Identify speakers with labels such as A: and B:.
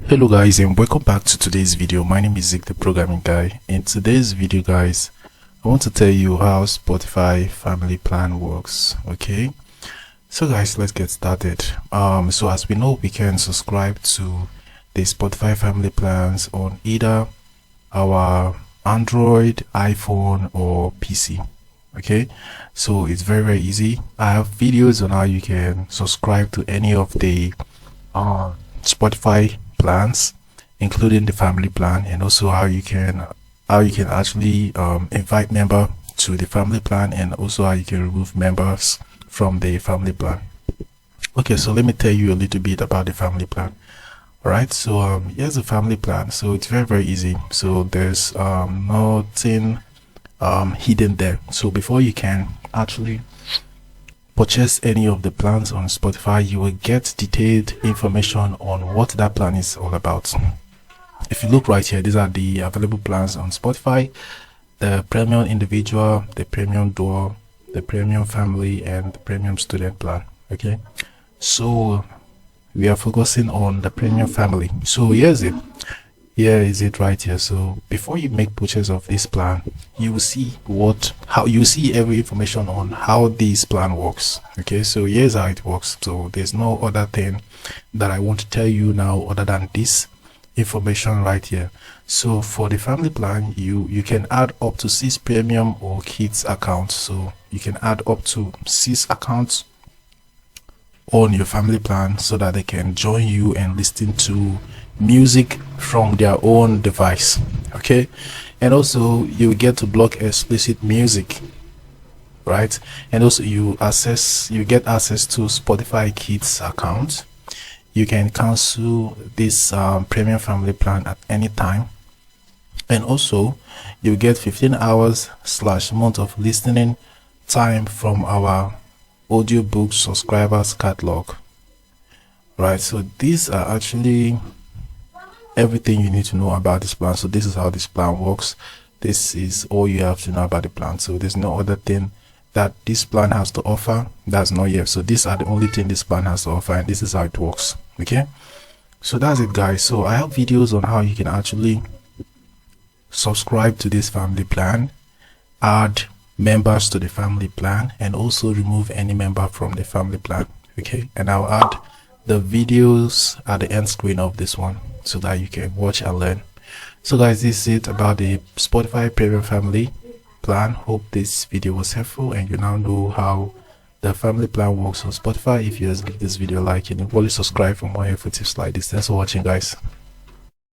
A: Hello guys, and welcome back to today's video. My name is Zeke, the programming guy. In today's video guys, I want to tell you how Spotify family plan works. Okay, so guys, let's get started. So as we know, we can subscribe to the Spotify family plans on either our Android, iPhone, or PC. Okay, so it's very easy. I have videos on how you can subscribe to any of the Spotify plans, including the family plan, and also how you can actually invite member to the family plan, and also how you can remove members from the family plan. Okay, so let me tell you a little bit about the family plan. All right, so here's the family plan. So it's very easy. So there's nothing hidden there. So before you can actually purchase any of the plans on Spotify, you will get detailed information on what that plan is all about. If you look right here, these are the available plans on Spotify: the premium individual, the premium dual, the premium family, and the premium student plan. Okay, so we are focusing on the premium family. So here is it right here. So before you make purchase of this plan, you will see every information on how this plan works. Okay, so here's how it works. So there's no other thing that I want to tell you now other than this information right here. So for the family plan, you can add up to 6 premium or kids accounts. So you can add up to 6 accounts on your family plan so that they can join you and listen to music from their own device. Okay, and also you get to block explicit music, right? And also you get access to Spotify Kids account. You can cancel this premium family plan at any time, and also you get 15 hours / month of listening time from our audiobook subscribers catalog. Right, so these are actually everything you need to know about this plan. So this is how this plan works. This is all you have to know about the plan. So there's no other thing that this plan has to offer that's not here. So these are the only thing this plan has to offer, and this is how it works. Okay, so that's it guys. So I have videos on how you can actually subscribe to this family plan, add members to the family plan, and also remove any member from the family plan. Okay, and I'll add the videos at the end screen of this one so that you can watch and learn. So guys, this is it about the Spotify premium family plan. Hope this video was helpful and you now know how the family plan works on Spotify. If you just give this video a like and probably subscribe for more helpful tips like this. Thanks for watching guys.